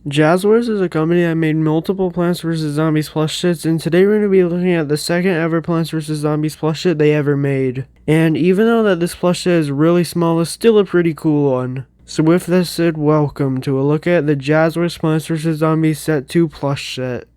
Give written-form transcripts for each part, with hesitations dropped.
Jazwares is a company that made multiple Plants vs. Zombies plush sets, and today we're going to be looking at the second ever Plants vs. Zombies plush set they ever made. And even though that this plush set is really small, it's still a pretty cool one. So with that said, welcome to a look at the Jazwares Plants vs. Zombies Set 2 plush set.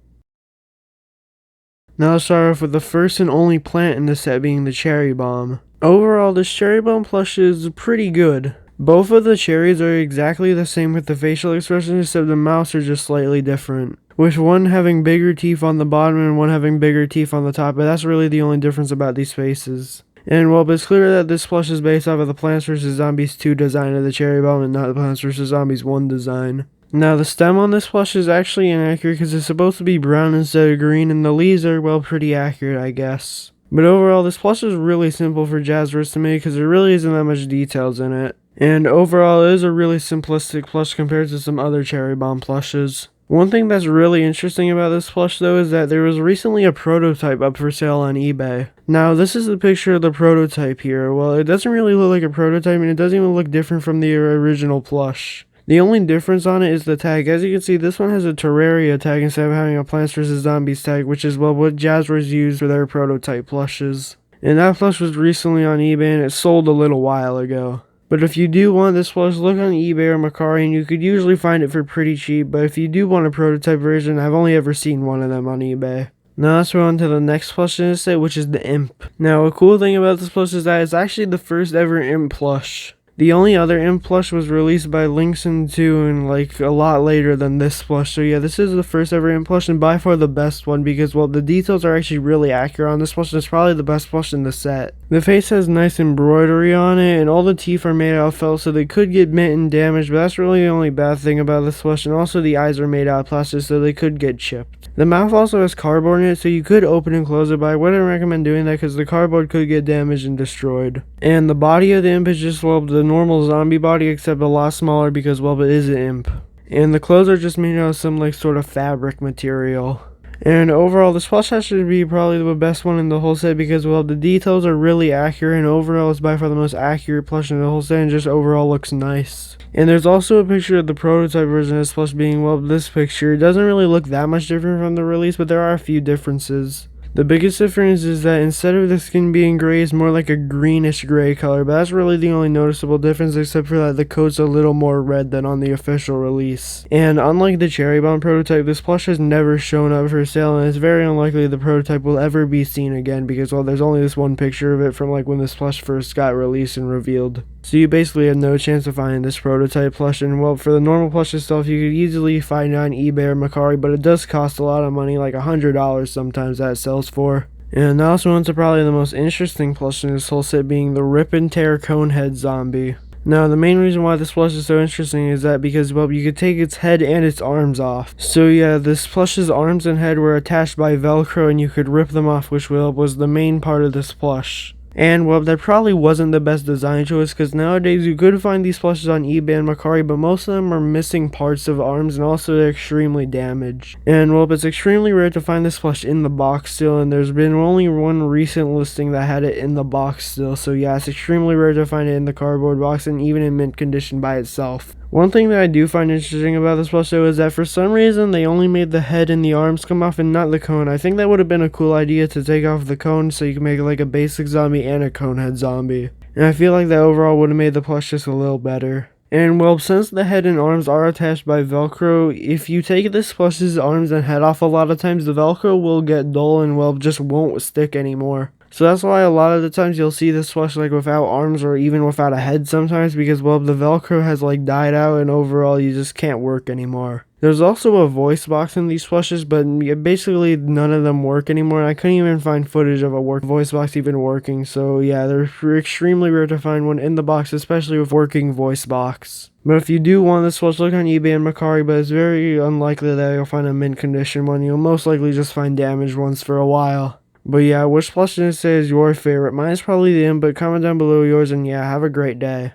Now let's start off with the first and only plant in the set being the cherry bomb. Overall, this cherry bomb plush is pretty good. Both of the cherries are exactly the same with the facial expressions, except the mouths are just slightly different, with one having bigger teeth on the bottom and one having bigger teeth on the top, but that's really the only difference about these faces. And well, it's clear that this plush is based off of the Plants vs. Zombies 2 design of the cherry bomb and not the Plants vs. Zombies 1 design. Now the stem on this plush is actually inaccurate because it's supposed to be brown instead of green, and the leaves are, well, pretty accurate, I guess. But overall, this plush is really simple for Jazwares to make because there really isn't that much details in it. And overall, it is a really simplistic plush compared to some other cherry bomb plushes. One thing that's really interesting about this plush though is that there was recently a prototype up for sale on eBay. Now this is the picture of the prototype here. Well, it doesn't really look like a prototype and it doesn't even look different from the original plush. The only difference on it is the tag. As you can see, this one has a Terraria tag instead of having a Plants vs. Zombies tag, which is well what Jazwares used for their prototype plushes. And that plush was recently on eBay and it sold a little while ago. But if you do want this plush, look on eBay or Mercari and you could usually find it for pretty cheap, but if you do want a prototype version, I've only ever seen one of them on eBay. Now let's move on to the next plush in this set, which is the Imp. Now a cool thing about this plush is that it's actually the first ever Imp plush. The only other Imp plush was released by Linkson 2 and like a lot later than this plush, so yeah, this is the first ever Imp plush and by far the best one because, well, the details are actually really accurate on this plush and it's probably the best plush in the set. The face has nice embroidery on it and all the teeth are made out of felt, so they could get bent and damaged, but that's really the only bad thing about this plush, and also the eyes are made out of plastic so they could get chipped. The mouth also has cardboard in it, so you could open and close it, but I wouldn't recommend doing that because the cardboard could get damaged and destroyed. And the body of the Imp is just, well, the normal zombie body except a lot smaller because, well, it is an Imp. And the clothes are just made out of some like sort of fabric material. And overall, this plush has to be probably the best one in the whole set because, well, the details are really accurate and overall it's by far the most accurate plush in the whole set and just overall looks nice. And there's also a picture of the prototype version of this plush being, well, this picture. It doesn't really look that much different from the release, but there are a few differences. The biggest difference is that instead of the skin being gray, it's more like a greenish gray color, but that's really the only noticeable difference except for that the coat's a little more red than on the official release. And unlike the cherry bomb prototype, this plush has never shown up for sale and it's very unlikely the prototype will ever be seen again because, well, there's only this one picture of it from like when this plush first got released and revealed. So you basically have no chance of finding this prototype plush, and well, for the normal plush itself you could easily find it on eBay or Mercari, but it does cost a lot of money, like $100 sometimes that it sells for. And now let's move on to probably the most interesting plush in this whole set being the Rip and Tear Conehead Zombie. Now the main reason why this plush is so interesting is that because, well, you could take its head and its arms off. So yeah, this plush's arms and head were attached by Velcro and you could rip them off, which, well, was the main part of this plush. And, well, that probably wasn't the best design choice because nowadays you could find these plushes on eBay and Mercari, but most of them are missing parts of arms and also they're extremely damaged. And, well, it's extremely rare to find this plush in the box still, and there's been only one recent listing that had it in the box still, so yeah, it's extremely rare to find it in the cardboard box and even in mint condition by itself. One thing that I do find interesting about this plush though is that for some reason they only made the head and the arms come off and not the cone. I think that would have been a cool idea to take off the cone so you can make like a basic zombie and a conehead zombie. And I feel like that overall would have made the plush just a little better. And, well, since the head and arms are attached by Velcro, if you take this plush's arms and head off a lot of times, the Velcro will get dull and, well, just won't stick anymore. So that's why a lot of the times you'll see this plush like without arms or even without a head sometimes because, well, the Velcro has like died out and overall you just can't work anymore. There's also a voice box in these plushes, but basically none of them work anymore. I couldn't even find footage of a voice box even working, so yeah, they're extremely rare to find one in the box, especially with working voice box. But if you do want this plush, look on eBay and Mercari, but it's very unlikely that you'll find a mint condition one. You'll most likely just find damaged ones for a while. But yeah, which plush did it say is your favorite? Mine is probably the Imp, but comment down below yours, and yeah, have a great day.